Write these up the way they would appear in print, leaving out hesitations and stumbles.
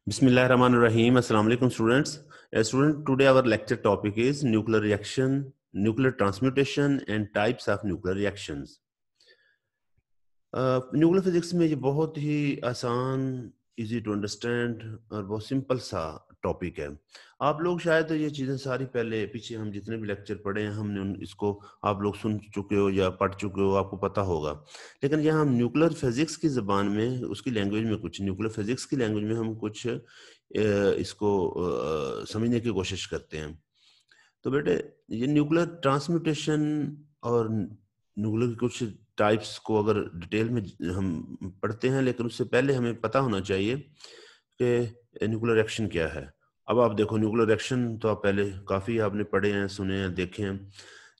Bismillahirrahmanirrahim. Assalamu alaikum students. Today our lecture topic is nuclear reaction, nuclear transmutation and types of nuclear reactions. Nuclear physics में ये बहुत ही आसान, easy to understand और बहुत simple सा topic है। आप लोग शायद ये चीज़ें सारी पहले पीछे हम जितने भी लेक्चर पढ़े हैं हमने इसको आप लोग सुन चुके हो या पढ़ चुके हो, आपको पता होगा। लेकिन यहाँ हम न्यूक्लियर फिजिक्स की ज़बान में, उसकी लैंग्वेज में कुछ, न्यूक्लियर फिजिक्स की लैंग्वेज में हम कुछ इसको समझने की कोशिश करते हैं। तो बेटे ये न्यूक्लियर ट्रांसम्यूटेशन और न्यूक्लियर की कुछ टाइप्स को अगर डिटेल में हम पढ़ते हैं, लेकिन उससे पहले हमें पता होना चाहिए कि न्यूक्लियर रिएक्शन क्या है। अब आप देखो, न्यूक्लियर रिएक्शन तो आप पहले काफ़ी आपने पढ़े हैं, सुने हैं, देखे हैं,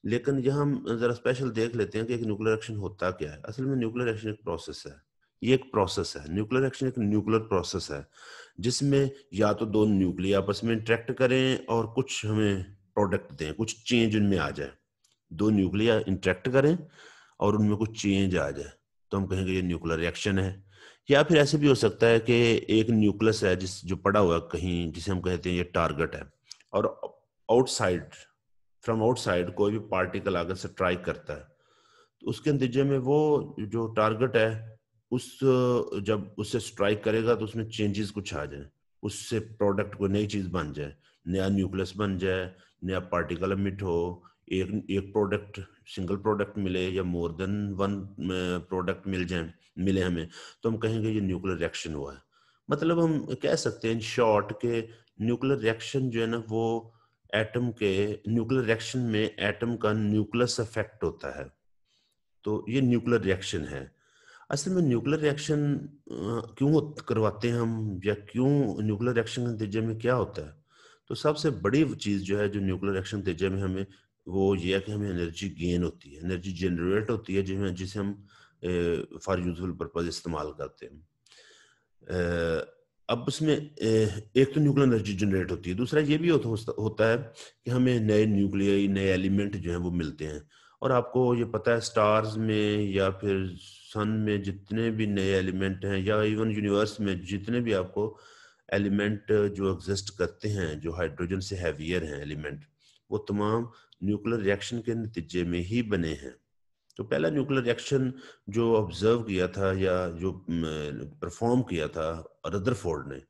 लेकिन यहाँ हम ज़रा स्पेशल देख लेते हैं कि एक न्यूक्लियर रिएक्शन होता क्या है। असल में न्यूक्लियर रिएक्शन एक प्रोसेस है, ये एक प्रोसेस है। न्यूक्लियर रिएक्शन एक न्यूक्लियर प्रोसेस है जिसमें या तो दो न्यूक्लिया आपस में इंटरेक्ट करें और कुछ हमें प्रोडक्ट दें, कुछ चेंज उनमें आ जाए। दो न्यूक्लिया इंटरेक्ट करें और उनमें कुछ चेंज आ जाए तो हम कहेंगे ये न्यूक्लियर रिएक्शन है। या फिर ऐसे भी हो सकता है कि एक न्यूक्लियस है जो पड़ा हुआ कहीं, जिसे हम कहते हैं ये टारगेट है, और फ्रॉम आउटसाइड कोई भी पार्टिकल आगे से स्ट्राइक करता है, तो उसके नतीजे में वो जो टारगेट है जब उससे स्ट्राइक करेगा तो उसमें चेंजेस कुछ आ जाए, उससे प्रोडक्ट कोई नई चीज बन जाए, नया न्यूक्लियस बन जाए, नया पार्टिकल एमिट हो, एक प्रोडक्ट, सिंगल प्रोडक्ट मिले या मोर देन वन प्रोडक्ट मिले हमें, तो हम कहेंगे ये न्यूक्लियर रिएक्शन हुआ है। मतलब हम कह सकते हैं इन शॉर्ट के न्यूक्लियर रिएक्शन जो है ना, वो एटम के न्यूक्लियर रिएक्शन में एटम का न्यूक्लियस इफेक्ट होता है, तो ये न्यूक्लियर रिएक्शन है। असल में न्यूक्लियर रिएक्शन क्यों करवाते हैं हम, या क्यों न्यूक्लियर रिएक्शन के नतीजे में क्या होता है? तो सबसे बड़ी चीज जो है जो न्यूक्लियर रिएक्शन के नतीजे में हमें, वो ये है कि हमें एनर्जी गेन होती है, एनर्जी जनरेट होती है, जिसे हम फॉर यूजफुल पर्पज इस्तेमाल करते हैं। अब उसमें एक तो न्यूक्लियर एनर्जी जनरेट होती है, दूसरा ये भी होता है कि हमें नए न्यूक्लियाई, नए एलिमेंट जो हैं वो मिलते हैं। और आपको ये पता है स्टार्स में या फिर सन में जितने भी नए एलिमेंट हैं, या इवन यूनिवर्स में जितने भी आपको एलिमेंट जो एग्जिस्ट करते हैं, जो हाइड्रोजन से हैवियर हैं एलिमेंट, वो तमाम न्यूक्लियर रिएक्शन के नतीजे में ही बने हैं। तो पहला न्यूक्लियर रिएक्शन जो ऑब्जर्व किया था या जो परफॉर्म किया था रदरफोर्ड ने,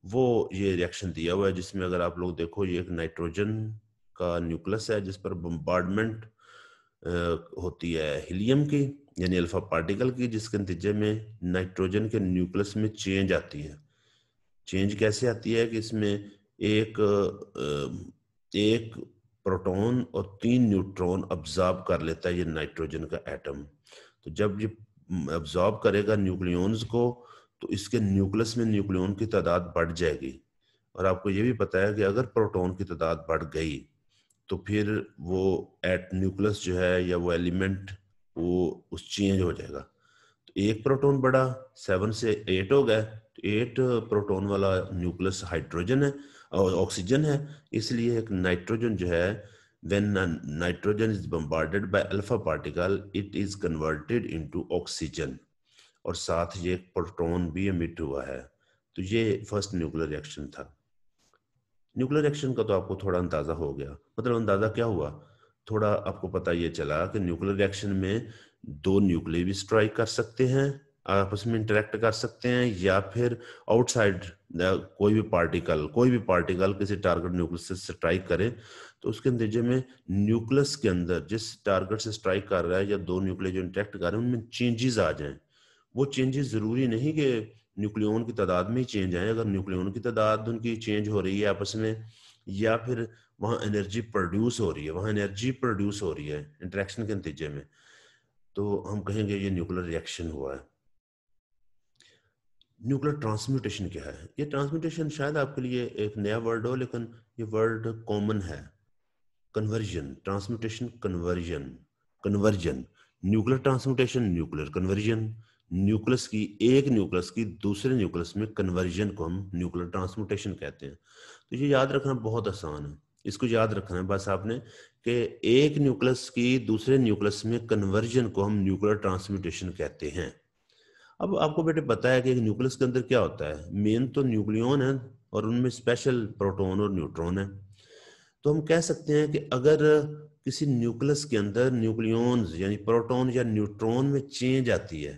वो ये रिएक्शन दिया हुआ है, जिसमें अगर आप लोग देखो, ये एक नाइट्रोजन का न्यूक्लियस है जिस पर बम्बार्डमेंट होती है हीलियम की, यानी अल्फा पार्टिकल की, जिसके नतीजे में नाइट्रोजन के न्यूक्लियस में चेंज आती है। चेंज कैसे आती है कि इसमें एक प्रोटॉन और 3 न्यूट्रॉन अब्जॉर्ब कर लेता है ये नाइट्रोजन का एटम। तो जब ये अब्जॉर्ब करेगा न्यूक्लियॉन्स को, तो इसके न्यूक्लियस में न्यूक्लियॉन की तादाद बढ़ जाएगी। और आपको ये भी पता है कि अगर प्रोटॉन की तादाद बढ़ गई तो फिर वो एट न्यूक्लियस जो है या वो एलिमेंट वो उस चेंज हो जाएगा। तो एक प्रोटॉन बढ़ा, 7 से 8 हो गए, तो 8 प्रोटॉन वाला न्यूक्लियस हाइड्रोजन है और ऑक्सीजन है। इसलिए एक नाइट्रोजन जो है, when nitrogen is bombarded by alpha particle it is converted into oxygen, और साथ ये एक प्रोटॉन भी एमिट हुआ है। तो ये फर्स्ट न्यूक्लियर रिएक्शन था। न्यूक्लियर रिएक्शन का तो आपको थोड़ा अंदाजा हो गया, मतलब अंदाजा क्या हुआ, थोड़ा आपको पता ये चला कि न्यूक्लियर रिएक्शन में दो न्यूक्लियस भी स्ट्राइक कर सकते हैं, आपस में इंटरेक्ट कर सकते हैं, या फिर आउटसाइड कोई भी पार्टिकल किसी टारगेट न्यूक्लियस से स्ट्राइक करे, तो उसके नतीजे में न्यूक्लियस के अंदर जिस टारगेट से स्ट्राइक कर रहा है या दो न्यूक्लियस जो इंटरेक्ट कर रहे हैं उनमें चेंजेस आ जाएं। वो चेंजेस जरूरी नहीं कि न्यूक्लियन की तादाद में ही चेंज आए, अगर न्यूक्लियन की तादाद उनकी चेंज हो रही है आपस में, या फिर वहाँ एनर्जी प्रोड्यूस हो रही है, इंटरेक्शन के नतीजे में, तो हम कहेंगे ये न्यूक्लियर रिएक्शन हुआ है। न्यूक्लियर ट्रांसम्यूटेशन क्या है? ये ट्रांसम्यूटेशन शायद आपके लिए एक नया वर्ड हो, लेकिन ये वर्ड कॉमन है। Conversion, transmutation, conversion, nuclear transmutation, nuclear conversion. एक न्यूक्लियस की दूसरे न्यूक्लियस में कन्वर्जन को हम न्यूक्लियर ट्रांसम्यूटेशन कहते हैं। तो ये याद रखना बहुत आसान है, इसको याद रखना है बस आपने, कि एक न्यूक्लियस की दूसरे न्यूक्लियस में कन्वर्जन को हम न्यूक्लियर ट्रांसम्यूटेशन कहते हैं। अब आपको बेटे पता है कि एक न्यूक्लियस के अंदर क्या होता है, मेन तो न्यूक्लियन है और उनमें स्पेशल प्रोटॉन और न्यूट्रॉन है। तो हम कह सकते हैं कि अगर किसी न्यूक्लियस के अंदर न्यूक्लियॉन्स यानी प्रोटॉन या न्यूट्रॉन में चेंज आती है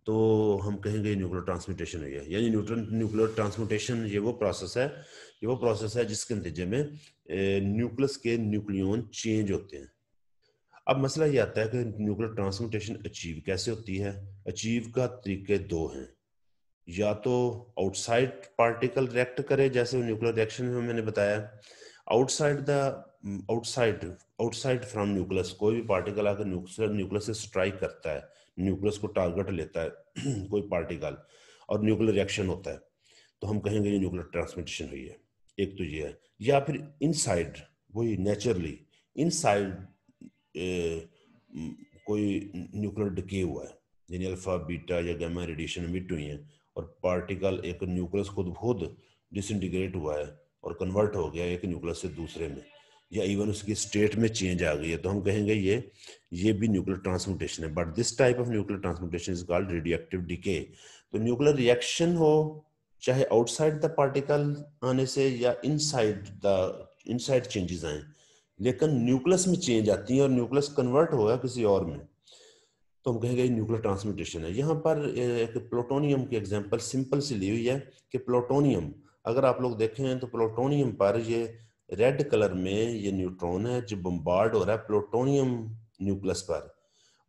तो हम कहेंगे न्यूक्लियर ट्रांसम्यूटेशन हुई है। यानी न्यूक्लियर ट्रांसम्यूटेशन ये वो प्रोसेस है जिसके नतीजे में न्यूक्लियस के न्यूक्लियन चेंज होते हैं। अब मसला ये आता है कि न्यूक्लियर ट्रांसम्यूटेशन अचीव कैसे होती है। अचीव का तरीके दो हैं, या तो आउटसाइड पार्टिकल रिएक्ट करे जैसे न्यूक्लियर रिएक्शन में मैंने बताया, outside the outside outside from nucleus, कोई भी पार्टिकल आकर न्यूक्लियस से स्ट्राइक करता है, न्यूक्लियस को टारगेट लेता है कोई पार्टिकल और न्यूक्लियर रिएक्शन होता है, तो हम कहेंगे ये न्यूक्लियर ट्रांसमिटेशन हुई है। एक तो ये है, या फिर इनसाइड, वही नेचुरली इनसाइड कोई न्यूक्लियर डिके हुआ है, यानी अल्फा बीटा या गामा रेडिएशन इमिट हुई है और पार्टिकल एक न्यूक्लियस खुद खुद डिसइंटीग्रेट हुआ है और कन्वर्ट हो गया एक न्यूक्लियस से दूसरे में, या इवन उसकी स्टेट में चेंज आ गई है, तो हम कहेंगे ये भी न्यूक्लियर ट्रांसम्यूटेशन है। But this type of nuclear transmutation is called radioactive decay. तो न्यूक्लियर रिएक्शन हो चाहे आउटसाइड द पार्टिकल आने से या इनसाइड चेंजेस आए, लेकिन न्यूक्लियस में चेंज आती है और न्यूक्लियस कन्वर्ट होगा किसी और में, तो हम कहेंगे न्यूक्लियर ट्रांसम्यूटेशन है। यहाँ पर एक प्लूटोनियम की एग्जांपल सिंपल सी ली हुई है कि प्लूटोनियम, अगर आप लोग देखें तो प्लूटोनियम पर ये रेड कलर में ये न्यूट्रॉन है जो बम्बार्ड हो रहा है प्लूटोनियम न्यूक्लियस पर,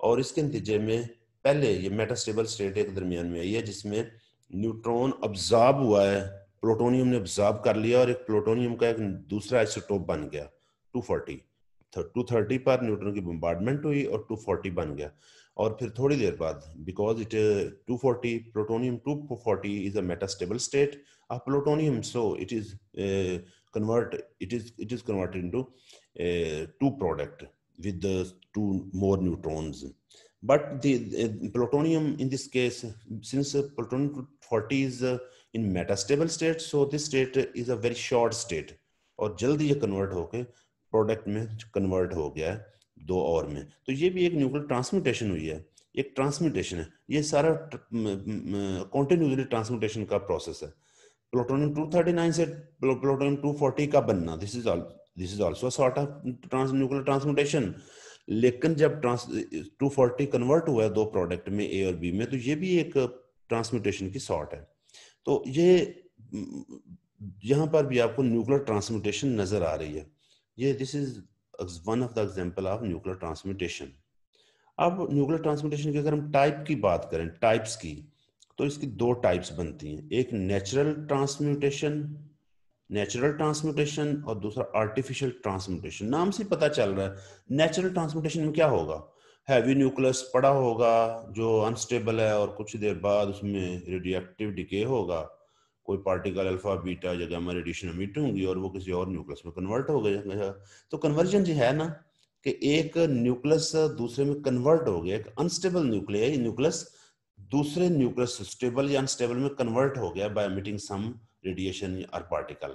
और इसके नतीजे में पहले ये मेटास्टेबल स्टेट एक दरमियान में आई है जिसमें न्यूट्रॉन अब्जॉर्ब हुआ है, प्लूटोनियम ने अब्जॉर्ब कर लिया और एक प्लूटोनियम का एक दूसरा आइसोटोप बन गया 240। 230 पर न्यूट्रॉन की बम्बार्डमेंट हुई और 240 बन गया, और फिर थोड़ी देर बाद because it 240 plutonium 240 is a metastable state of plutonium, so it is converted into two product with the two more neutrons. But the plutonium in this case, since plutonium 240 is in metastable state, so this state is a very short state और जल्दी ये convert होके product में convert हो गया है दो और में, तो ये भी एक न्यूक्लियर ट्रांसम्यूटेशन हुई है, एक ट्रांसम्यूटेशन है। ये सारा कॉन्टिन्यूसली ट्रांसम्यूटेशन का प्रोसेस है। प्लूटोनियम 239 से प्लूटोनियम 240 का बनना, this is also sort of nuclear transmutation. लेकिन जब 240 कन्वर्ट हुआ है दो प्रोडक्ट में ए और बी में, तो ये भी एक ट्रांसम्यूटेशन की सॉर्ट है। तो ये यहाँ पर भी आपको न्यूक्लियर ट्रांसम्यूटेशन नजर आ रही है। ये this is one of the example of nuclear transmutation. अब न्यूक्लियर ट्रांसम्यूटेशन की अगर हम टाइप की बात करें, टाइप्स की, तो इसकी दो टाइप्स बनती हैं, एक नेचुरल ट्रांसम्यूटेशन और दूसरा आर्टिफिशियल ट्रांसम्यूटेशन। नाम से पता चल रहा है नेचुरल ट्रांसम्यूटेशन में क्या होगा, हैवी न्यूक्लियस पड़ा होगा जो अनस्टेबल है और कुछ देर बाद उसमें रेडियोएक्टिव डिके होगा, कोई पार्टिकल अल्फा बीटा या गामा रेडिएशन एमिट होंगी और वो किसी और न्यूक्लियस में कन्वर्ट हो गया। तो कन्वर्जन जो है ना कि एक न्यूक्लियस दूसरे में कन्वर्ट हो गया, एक अनस्टेबल न्यूक्लियस दूसरे न्यूक्लियस स्टेबल या अनस्टेबल में कन्वर्ट हो गया बाय एमिटिंग सम रेडिएशन और पार्टिकल,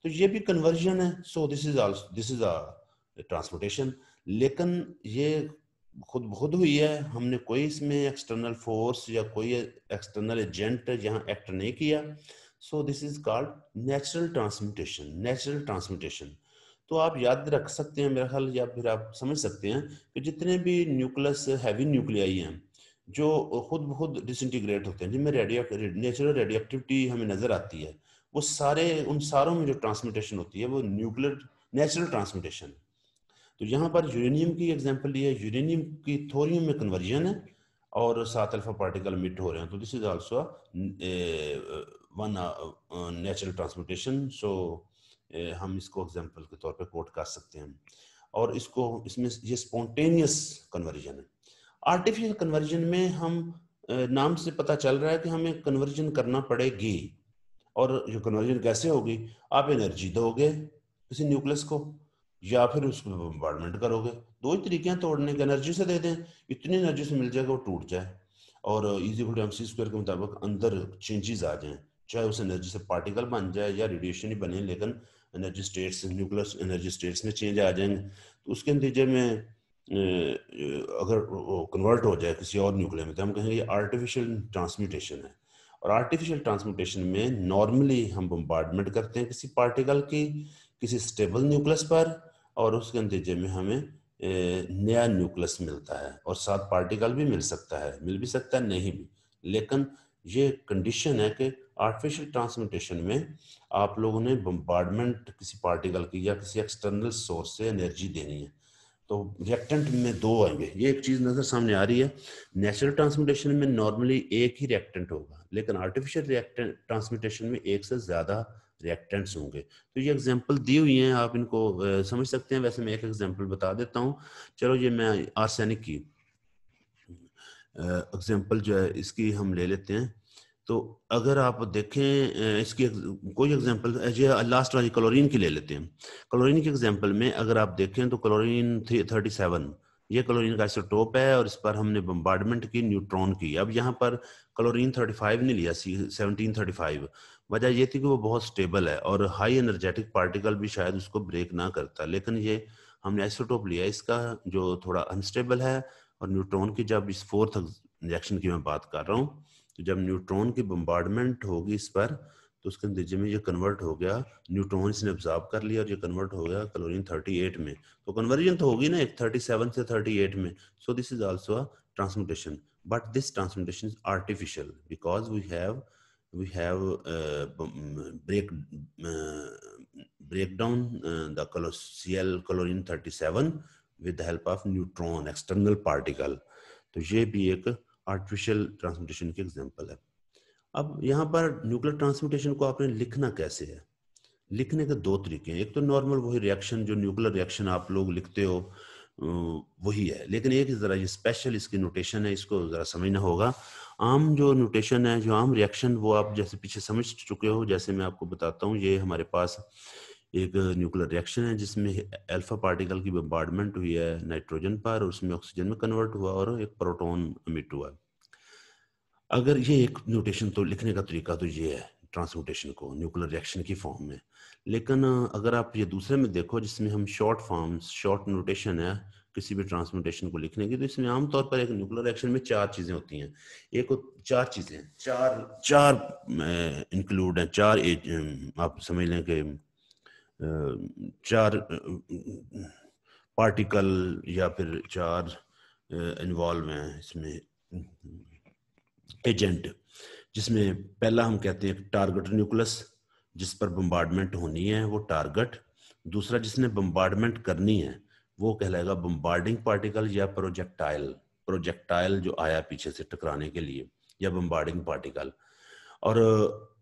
तो ये भी कन्वर्जन है। So this is a transportation, लेकिन ये खुद हुई है, हमने कोई इसमें एक्सटर्नल फोर्स या कोई एक्सटर्नल एजेंट यहाँ एक्ट नहीं किया। So this is called natural transmutation. तो आप याद रख सकते हैं मेरा ख्याल, या फिर आप समझ सकते हैं कि जितने भी न्यूक्लियस हैवी न्यूक्लियाई हैं जो खुद डिसइंटीग्रेट होते हैं, जिनमें नेचुरल रेडियोएक्टिविटी हमें नजर आती है, वो सारे उन सारों में जो ट्रांसम्यूटेशन होती है वो नेचुरल ट्रांसम्यूटेशन। तो यहाँ पर यूरेनियम की एग्जांपल ली है, यूरेनियम की थोरियम में कन्वर्जन है और 7 अल्फा पार्टिकल मिट हो रहे हैं, तो this is also one natural transmutation. So हम इसको एग्जांपल के तौर पे कोट कर सकते हैं, और इसमें ये स्पॉन्टेनियस कन्वर्जन है। आर्टिफिशियल कन्वर्जन में हम नाम से पता चल रहा है कि हमें कन्वर्जन करना पड़ेगी, और ये कन्वर्जन कैसे होगी, आप एनर्जी दोगे किसी न्यूक्लियस को या फिर उसको बम्बार्डमेंट करोगे, दो ही तरीके हैं तोड़ने के। एनर्जी से दे दें, इतनी एनर्जी से मिल जाएगा वो टूट जाए और E=mc² के मुताबिक अंदर चेंजेस आ जाएं, चाहे उस एनर्जी से पार्टिकल बन जाए या रेडिएशन ही बने, लेकिन energy states nucleus energy states में चेंज आ जाएंगे। तो उसके नतीजे में अगर वो कन्वर्ट हो जाए किसी और न्यूक्लियर में, तो हम कहेंगे ये आर्टिफिशियल ट्रांसम्यूटेशन है। और आर्टिफिशियल ट्रांसम्यूटेशन में नॉर्मली हम बम्बार्डमेंट करते हैं किसी पार्टिकल की किसी स्टेबल न्यूक्लियस पर, और उसके नतीजे में हमें नया न्यूक्लियस मिलता है, और साथ पार्टिकल भी मिल सकता है, मिल भी सकता है, नहीं भी। लेकिन ये कंडीशन है कि आर्टिफिशियल ट्रांसम्यूटेशन में आप लोगों ने बम्बार्डमेंट किसी पार्टिकल की या किसी एक्सटर्नल सोर्स से एनर्जी देनी है। तो रिएक्टेंट में दो आएंगे, ये एक चीज नजर सामने आ रही है। नेचुरल ट्रांसम्यूटेशन में नॉर्मली एक ही रिएक्टेंट होगा, लेकिन आर्टिफिशियल रिएक्टेंट ट्रांसम्यूटेशन में एक से ज्यादा रिएक्टेंट्स होंगे। तो ये एग्जांपल दी हुई हैं, आप इनको समझ सकते हैं। वैसे मैं एक एग्जांपल बता देता हूँ। चलो ये मैं आर्सेनिक की एग्जांपल जो है इसकी हम ले लेते हैं। तो अगर आप देखें इसकी कोई एग्जांपल, ये लास्ट वाली क्लोरीन की ले लेते हैं। क्लोरीन की एग्जांपल में अगर आप देखें तो क्लोरीन 37, ये क्लोरीन का आइसोटोप है, और इस पर हमने बम्बार्डमेंट की न्यूट्रॉन की। अब यहाँ पर क्लोरीन 35 नहीं लिया, 1735। वजह ये थी कि वो बहुत स्टेबल है और हाई एनर्जेटिक पार्टिकल भी शायद उसको ब्रेक ना करता, लेकिन ये हमने आइसोटोप लिया इसका जो थोड़ा अनस्टेबल है। और न्यूट्रॉन की, जब इस फोर्थ रिएक्शन की मैं बात कर रहा हूँ, तो जब न्यूट्रॉन की बम्बार्डमेंट होगी इस पर, तो उसके नतीजे में ये कन्वर्ट हो गया, न्यूट्रॉन इसने ऑब्जॉर्ब कर लिया और ये कन्वर्ट हो गया क्लोरीन 38 में। तो कन्वर्जन तो होगी ना एक 37 से 38 में। So this is also a transmutation, but this transmutation is artificial because we have break down the Cl chlorine 37 with the help of neutron external particle। तो ये भी एक आर्टिफिशियल ट्रांसम्यूटेशन की एग्जांपल है। अब यहाँ पर न्यूक्लियर ट्रांसम्यूटेशन को आपने लिखना कैसे है? लिखने के दो तरीके हैं। एक तो नॉर्मल वही रिएक्शन जो न्यूक्लियर रिएक्शन आप लोग लिखते हो वही है, लेकिन एक जरा ये स्पेशल इसकी नोटेशन है, इसको जरा समझना होगा। आम जो नोटेशन है, जो आम रिएक्शन, वो आप जैसे पीछे समझ चुके हो। जैसे मैं आपको बताता हूँ, ये हमारे पास एक न्यूक्लियर रिएक्शन है जिसमें अल्फा पार्टिकल की बम्बार्डमेंट हुई है नाइट्रोजन पर, और उसमें ऑक्सीजन में कन्वर्ट हुआ और एक प्रोटॉन एमिट हुआ। अगर ये एक नोटेशन तो लिखने का तरीका तो ये है ट्रांसम्यूटेशन को न्यूक्लियर रिएक्शन की फॉर्म में। लेकिन अगर आप ये दूसरे में देखो जिसमें हम शॉर्ट फॉर्म्स, शॉर्ट नोटेशन है किसी भी ट्रांसम्यूटेशन को लिखने की, तो इसमें आमतौर पर एक न्यूक्लियर रिएक्शन में चार चीजें होती हैं। चार चीजें, चार चार इंक्लूड हैं, चार आप समझ लें कि चार पार्टिकल या फिर चार इन्वॉल्व हैं इसमें एजेंट। जिसमें पहला हम कहते हैं टारगेट न्यूक्लियस, जिस पर बम्बार्डमेंट होनी है वो टारगेट। दूसरा जिसने बम्बार्डमेंट करनी है वो कहलाएगा बम्बार्डिंग पार्टिकल या प्रोजेक्टाइल। प्रोजेक्टाइल जो आया पीछे से टकराने के लिए, या बम्बार्डिंग पार्टिकल। और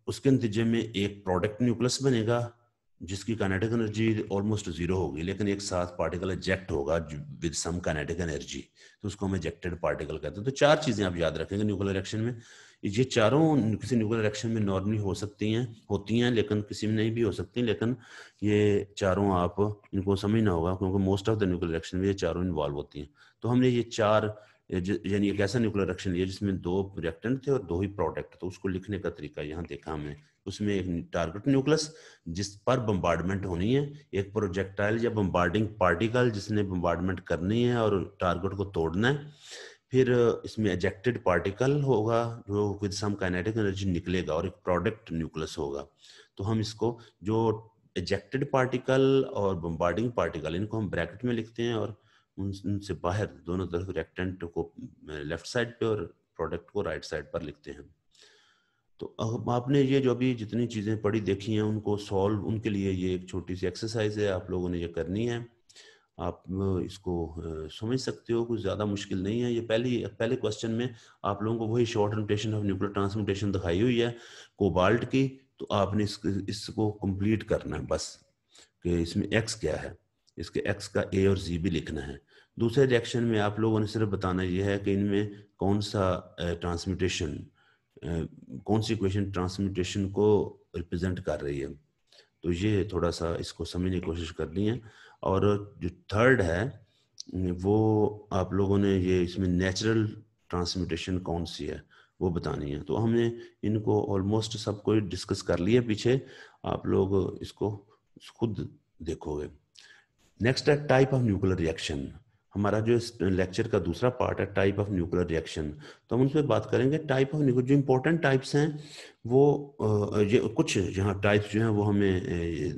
उसके नतीजे में एक प्रोडक्ट न्यूक्लियस बनेगा जिसकी काइनेटिक एनर्जी ऑलमोस्ट जीरो होगी, लेकिन एक साथ पार्टिकल एजेक्ट होगा विद सम काइनेटिक एनर्जी, तो उसको हम एजेक्टेड पार्टिकल कहते हैं। तो चार चीजें आप याद रखेंगे न्यूक्लियर रिएक्शन में। ये चारों किसी न्यूक्लियर रिएक्शन में नॉर्मली हो सकती हैं, होती हैं, लेकिन किसी में नहीं भी हो सकती। लेकिन ये चारों आप इनको समझना होगा, क्योंकि most of the nuclear reaction में ये चारों इन्वॉल्व होती हैं। तो हमने ये चार, यानी एक ऐसा न्यूक्लियर रिएक्शन लिया जिसमें दो रिएक्टेंट थे और दो ही प्रोडक्ट, तो उसको लिखने का तरीका यहाँ देखा हमने। उसमें एक टारगेट न्यूक्लियस जिस पर बम्बार्डमेंट होनी है, एक प्रोजेक्टाइल या बम्बार्डिंग पार्टिकल जिसने बम्बार्डमेंट करनी है और टारगेट को तोड़ना है। फिर इसमें एजेक्टेड पार्टिकल होगा जो विद सम काइनेटिक एनर्जी निकलेगा, और एक प्रोडक्ट न्यूक्लियस होगा। तो हम इसको जो एजेक्टेड पार्टिकल और बम्बार्डिंग पार्टिकल, इनको हम ब्रैकेट में लिखते हैं, और उनसे बाहर दोनों तरफ रिएक्टेंट को लेफ्ट साइड पे और प्रोडक्ट को राइट साइड पर लिखते हैं। तो अब आपने ये जो भी जितनी चीज़ें पढ़ी देखी हैं उनको सॉल्व, उनके लिए ये एक छोटी सी एक्सरसाइज है, आप लोगों ने ये करनी है। आप इसको समझ सकते हो, कुछ ज़्यादा मुश्किल नहीं है। ये पहले क्वेश्चन में आप लोगों को वही short notation of nuclear transmutation दिखाई हुई है कोबाल्ट की। तो आपने इसको कंप्लीट करना है बस, कि इसमें एक्स क्या है, इसके एक्स का ए और जी भी लिखना है। दूसरे रिएक्शन में आप लोगों ने सिर्फ बताना यह है कि इनमें कौन सा ट्रांसम्यूटेशन, कौन सी इक्वेशन ट्रांसम्यूटेशन को रिप्रेजेंट कर रही है। तो ये थोड़ा सा इसको समझने की कोशिश करनी है। और जो थर्ड है वो आप लोगों ने ये इसमें नेचुरल ट्रांसम्यूटेशन कौन सी है वो बतानी है। तो हमने इनको ऑलमोस्ट सबको डिस्कस कर लिया पीछे, आप लोग इसको खुद देखोगे। नेक्स्ट है टाइप ऑफ न्यूक्लियर रिएक्शन। हमारा जो इस लेक्चर का दूसरा पार्ट है टाइप ऑफ न्यूक्लियर रिएक्शन, तो हम उन पर बात करेंगे। टाइप ऑफ न्यूक्लियर जो इंपॉर्टेंट टाइप्स हैं वो ये कुछ यहाँ टाइप्स जो हैं वो हमें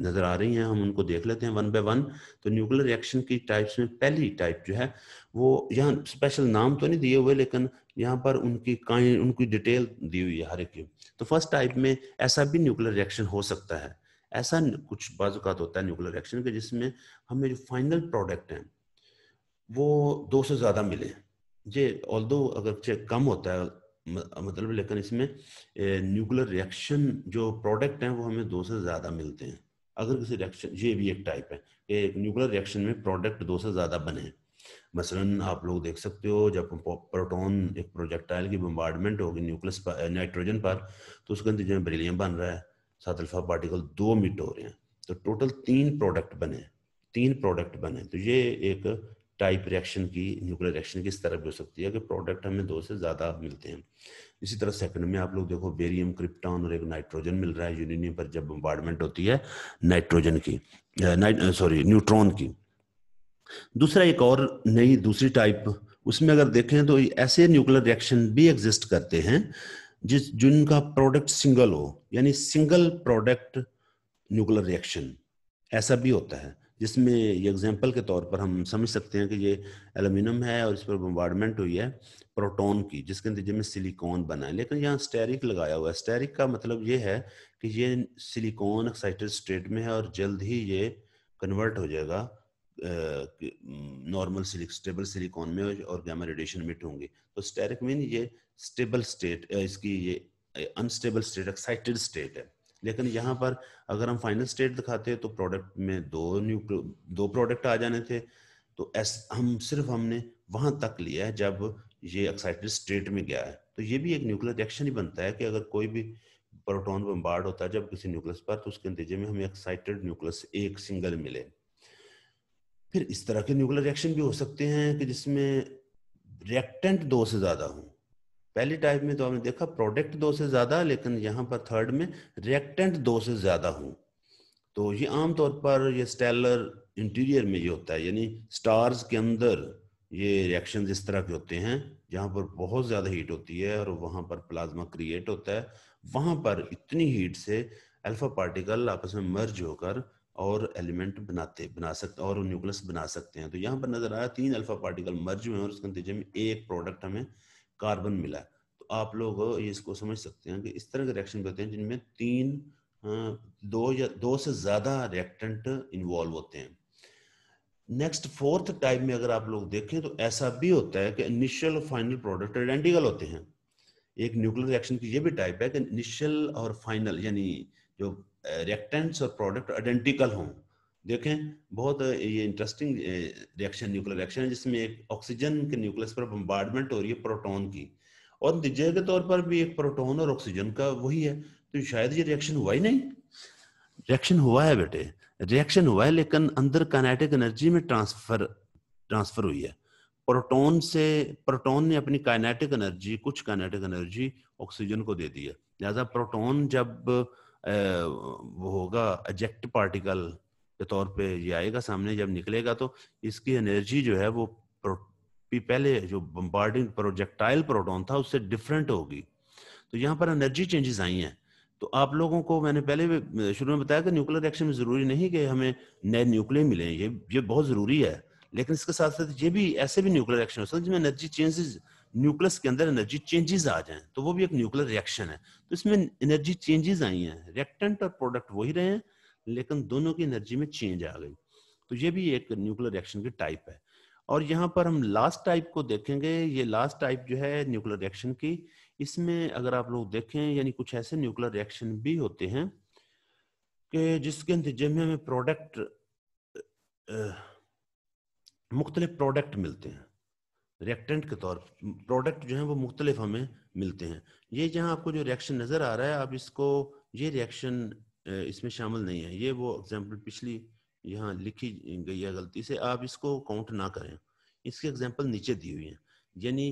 नज़र आ रही हैं, हम उनको देख लेते हैं वन बाय वन। तो न्यूक्लियर रिएक्शन की टाइप्स में पहली टाइप जो है वो, यहाँ स्पेशल नाम तो नहीं दिए हुए लेकिन यहाँ पर उनकी डिटेल दी हुई है हर एक की। तो फर्स्ट टाइप में ऐसा भी न्यूक्लियर रिएक्शन हो सकता है, ऐसा कुछ बाज़-औक़ात होता है न्यूक्लियर रिएक्शन के जिसमें हमें जो फाइनल प्रोडक्ट हैं वो 2 से ज़्यादा मिले। ये ऑल्दो अगर कम होता है मतलब, लेकिन इसमें न्यूक्लियर रिएक्शन जो प्रोडक्ट हैं वो हमें 2 से ज़्यादा मिलते हैं। अगर किसी रिएक्शन, ये भी एक टाइप है कि एक न्यूक्लियर रिएक्शन में प्रोडक्ट 2 से ज़्यादा बने। मसलन आप लोग देख सकते हो जब प्रोटॉन एक प्रोजेक्टाइल की बम्बार्डमेंट होगी न्यूक्लियस पर, नाइट्रोजन पर, तो उसके नतीजे में बेरिलियम बन रहा है, 7 अल्फा पार्टिकल 2 मिट हो रहे हैं, तो टोटल 3 प्रोडक्ट बने। तो ये एक टाइप रिएक्शन की, न्यूक्लियर रिएक्शन की इस तरह भी हो सकती है कि प्रोडक्ट हमें 2 से ज़्यादा मिलते हैं। इसी तरह सेकंड में आप लोग देखो बेरियम, क्रिप्टॉन और एक नाइट्रोजन मिल रहा है यूरेनियम पर जब बम्बार्डमेंट होती है नाइट्रोजन की, न्यूट्रॉन की। दूसरा एक और नई दूसरी टाइप, उसमें अगर देखें तो ऐसे न्यूक्लियर रिएक्शन भी एग्जिस्ट करते हैं जिनका प्रोडक्ट सिंगल हो, यानी सिंगल प्रोडक्ट न्यूक्लियर रिएक्शन ऐसा भी होता है, जिसमें ये एग्जांपल के तौर पर हम समझ सकते हैं कि ये एल्यूमिनियम है और इस पर बम्बार्डमेंट हुई है प्रोटॉन की, जिसके नतीजे में सिलिकॉन बना है, लेकिन यहाँ स्टेरिक लगाया हुआ है। स्टेरिक का मतलब ये है कि ये सिलिकॉन एक्साइटेड स्टेट में है और जल्द ही ये कन्वर्ट हो जाएगा नॉर्मल स्टेबल सिलिकॉन में और गामा रेडिएशन मिट होंगे। तो स्टेरिक मीन ये स्टेबल स्टेट, इसकी ये अनस्टेबल स्टेट, एक्साइटेड स्टेट है। लेकिन यहाँ पर अगर हम फाइनल स्टेट दिखाते हैं तो प्रोडक्ट में दो प्रोडक्ट आ जाने थे, तो हमने वहां तक लिया है जब ये एक्साइटेड स्टेट में गया है। तो ये भी एक न्यूक्लियर रिएक्शन ही बनता है कि अगर कोई भी प्रोटॉन बम्बार्ड होता है जब किसी न्यूक्लियस पर, तो उसके नतीजे में हमें एक्साइटेड न्यूक्लियस एक सिंगल मिले। फिर इस तरह के न्यूक्लियर रिएक्शन भी हो सकते हैं कि जिसमें रिएक्टेंट 2 से ज्यादा हो। पहली टाइप में तो आपने देखा प्रोडक्ट 2 से ज्यादा, लेकिन यहाँ पर थर्ड में रिएक्टेंट 2 से ज्यादा हो। तो ये आमतौर पर ये स्टेलर इंटीरियर में ये होता है, यानी स्टार्स के अंदर ये रिएक्शन इस तरह के होते हैं जहाँ पर बहुत ज़्यादा हीट होती है और वहाँ पर प्लाज्मा क्रिएट होता है। वहाँ पर इतनी हीट से अल्फा पार्टिकल आपस में मर्ज होकर और एलिमेंट बना सकते और न्यूक्लियस बना सकते हैं। तो यहाँ पर नजर आया 3 अल्फा पार्टिकल मर्ज हुए और उसके नतीजे में एक प्रोडक्ट हमें कार्बन मिला। तो आप लोग ये इसको समझ सकते हैं कि इस तरह के रिएक्शन होते हैं जिनमें 2 से ज्यादा रिएक्टेंट इन्वॉल्व होते हैं। नेक्स्ट फोर्थ टाइप में अगर आप लोग देखें तो ऐसा भी होता है कि इनिशियल और फाइनल प्रोडक्ट आइडेंटिकल होते हैं। एक न्यूक्लियर रिएक्शन की ये भी टाइप है कि इनिशियल और फाइनल यानी जो रिएक्टेंट्स और प्रोडक्ट आइडेंटिकल हों। देखें बहुत ये इंटरेस्टिंग रिएक्शन, न्यूक्लियर रिएक्शन है जिसमें एक ऑक्सीजन के न्यूक्लियस पर बम्बार्डमेंट हो रही है प्रोटॉन की, और नतीजे के तौर पर भी एक प्रोटॉन और ऑक्सीजन का वही है। तो शायद ये रिएक्शन हुआ ही नहीं। रिएक्शन हुआ है बेटे, रिएक्शन हुआ है, लेकिन अंदर काइनेटिक एनर्जी में ट्रांसफर हुई है। प्रोटॉन ने अपनी कुछ काइनेटिक एनर्जी ऑक्सीजन को दे दी है। लिहाजा प्रोटॉन जब वो होगा एजेक्ट पार्टिकल के तौर पे ये आएगा सामने, जब निकलेगा तो इसकी एनर्जी जो है वो पहले जो बम्बार्डिंग प्रोजेक्टाइल प्रोटॉन था उससे डिफरेंट होगी। तो यहाँ पर एनर्जी चेंजेस आई हैं। तो आप लोगों को मैंने पहले भी शुरू में बताया कि न्यूक्लियर रिएक्शन में जरूरी नहीं कि हमें नए न्यूक्लियर मिले, ये बहुत जरूरी है, लेकिन इसके साथ साथ ये भी ऐसे भी न्यूक्लियर रिएक्शन हो सकते हैं जिसमें एनर्जी चेंजेस, न्यूक्लियस के अंदर एनर्जी चेंजेस आ जाएं, तो वो भी एक न्यूक्लियर रिएक्शन है। तो इसमें एनर्जी चेंजेस आई हैं, रिएक्टेंट और प्रोडक्ट वही रहे हैं लेकिन दोनों की एनर्जी में चेंज आ गई। तो ये भी एक न्यूक्लियर रिएक्शन की टाइप है। और यहाँ पर हम लास्ट टाइप को देखेंगे। ये लास्ट टाइप जो है न्यूक्लियर रिएक्शन की, इसमें अगर आप लोग देखें यानी कुछ ऐसे न्यूक्लियर रिएक्शन भी होते हैं कि जिसके नतीजे में हमें मुख्तलिफ प्रोडक्ट मिलते हैं। रिएक्टेंट के तौर प्रोडक्ट जो है वो मुख्तलिफ हमें मिलते हैं। ये जहाँ आपको जो रिएक्शन नजर आ रहा है, आप इसको, ये रिएक्शन इसमें शामिल नहीं है। ये वो एग्जाम्पल पिछली यहाँ लिखी गई है गलती से, आप इसको काउंट ना करें। इसकी एग्जाम्पल नीचे दी हुई है। यानी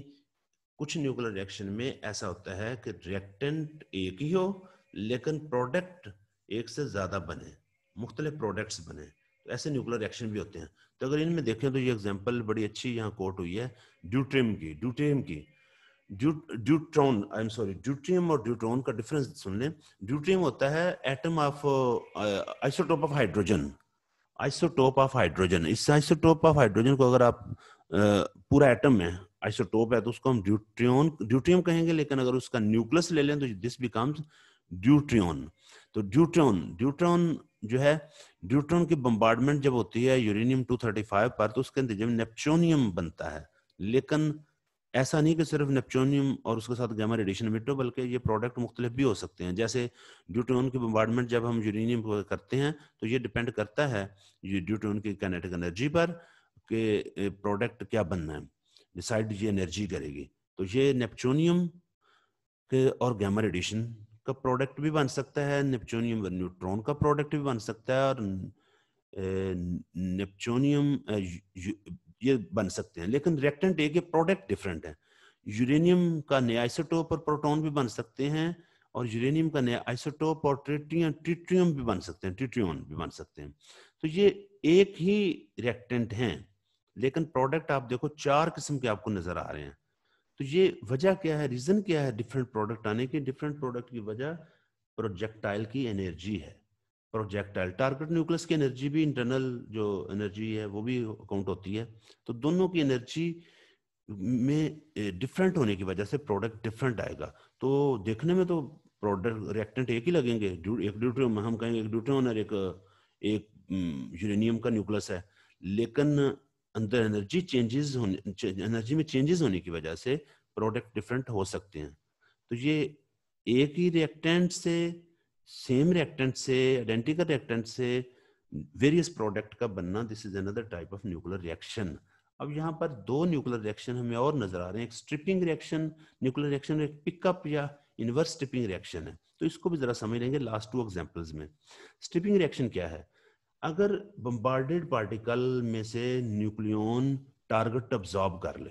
कुछ न्यूक्लियर रिएक्शन में ऐसा होता है कि रिएक्टेंट एक ही हो लेकिन प्रोडक्ट एक से ज्यादा बने, मुख्तलिफ प्रोडक्ट्स बने। ऐसे न्यूक्लियर रिएक्शन भी होते हैं। तो अगर इनमें देखें तो ये एग्जांपल बड़ी अच्छी यहाँ कोट हुई है ड्यूटेरियम की। Deuteron, I am sorry, deuterium और ड्यूट्रॉन का डिफरेंस सुन लें। ड्यूट्रियम होता है atom of isotope of hydrogen, isotope of hydrogen. इस आइसोटोप ऑफ हाइड्रोजन को अगर आप पूरा एटम में आइसोटोप है तो उसको हम ड्यूट्रियम कहेंगे, लेकिन अगर उसका न्यूक्लियस ले लें तो दिस बिकम्स ड्यूट्रियन। तो ड्यूट्रॉन जो है, ड्यूट्रॉन की बम्बार्डमेंट जब होती है यूरेनियम 235 पर तो उसके अंदर नेपच्योनियम बनता है। लेकिन ऐसा नहीं कि सिर्फ नेपच्योनियम और उसके साथ गामा रेडिएशन इमिट हो, बल्कि ये प्रोडक्ट मुख्तलिफ भी हो सकते हैं। जैसे ड्यूट्रॉन की बम्बार्डमेंट जब हम यूरेनियम को करते हैं तो ये डिपेंड करता है ये ड्यूट्रॉन की काइनेटिक एनर्जी पर कि प्रोडक्ट क्या बनना है, डिसाइड ये एनर्जी करेगी। तो ये नेपच्योनियम के और गामा रेडिएशन का प्रोडक्ट भी बन सकता है, नेपच्योनियम व न्यूट्रॉन का प्रोडक्ट भी बन सकता है, और नेपच्योनियम ये बन सकते हैं। लेकिन रिएक्टेंट एक प्रोडक्ट डिफरेंट है। यूरेनियम का नया आइसोटोप और प्रोटॉन भी बन सकते हैं, और यूरेनियम का नया आइसोटोप और ट्रिटियम भी बन सकते हैं, ट्रिटियन भी बन सकते हैं। तो ये एक ही रिएक्टेंट हैं, लेकिन प्रोडक्ट आप देखो 4 किस्म के आपको नजर आ रहे हैं। तो ये वजह क्या है, रीजन क्या है डिफरेंट प्रोडक्ट आने की? डिफरेंट प्रोडक्ट की वजह प्रोजेक्टाइल की एनर्जी है। प्रोजेक्टाइल टारगेट न्यूक्लियस की एनर्जी भी, इंटरनल जो एनर्जी है वो भी काउंट होती है। तो दोनों की एनर्जी में डिफरेंट होने की वजह से प्रोडक्ट डिफरेंट आएगा। तो देखने में तो प्रोडक्ट रिएक्टेंट एक ही लगेंगे, एक ड्यूट्रियम हम कहेंगे, एक ड्यूट्रियन और एक यूरेनियम का न्यूक्लियस है, लेकिन अंदर एनर्जी चेंजेस होने, एनर्जी में चेंजेस होने की वजह से प्रोडक्ट डिफरेंट हो सकते हैं। तो ये एक ही रिएक्टेंट से, सेम रिएक्टेंट से, आइडेंटिकल रिएक्टेंट से वेरियस प्रोडक्ट का बनना, this is another type of nuclear reaction. अब यहाँ पर 2 न्यूक्लियर रिएक्शन हमें और नजर आ रहे हैं। एक स्ट्रिपिंग रिएक्शन न्यूक्लियर रिएक्शन, एक पिकअप या इनवर्स स्ट्रिपिंग रिएक्शन है। तो इसको भी जरा समझ लेंगे लास्ट 2 एग्जांपल्स में। स्ट्रिपिंग रिएक्शन क्या है? अगर बम्बार्डेड पार्टिकल में से न्यूक्लियन टारगेट अब्सॉर्ब कर ले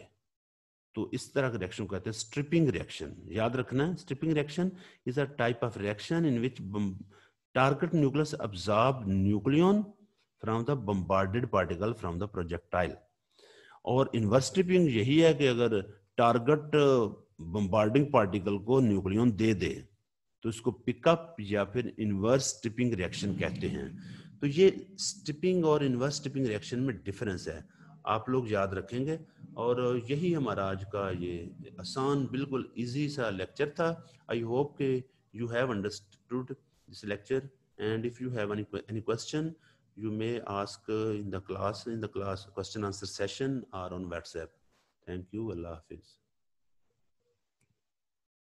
तो इस तरह के रिएक्शन को कहते हैं स्ट्रिपिंग रिएक्शन। याद रखना, stripping reaction is a type of reaction in which target nucleus absorb nucleon from the bombarded particle from the projectile. और इनवर्स स्ट्रिपिंग यही है कि अगर टारगेट बम्बार्डिंग पार्टिकल को न्यूक्लियन दे दे तो इसको पिकअप या फिर इनवर्स स्ट्रिपिंग रिएक्शन कहते हैं। तो ये स्ट्रिपिंग और इनवर्स स्ट्रिपिंग रिएक्शन में डिफरेंस है, आप लोग याद रखेंगे। और यही हमारा आज का ये आसान बिल्कुल इजी सा लेक्चर था। आई होप कि you have understood this lecture, and if you have any question you may ask in the class question answer session or on WhatsApp. Thank you. Allah Hafiz.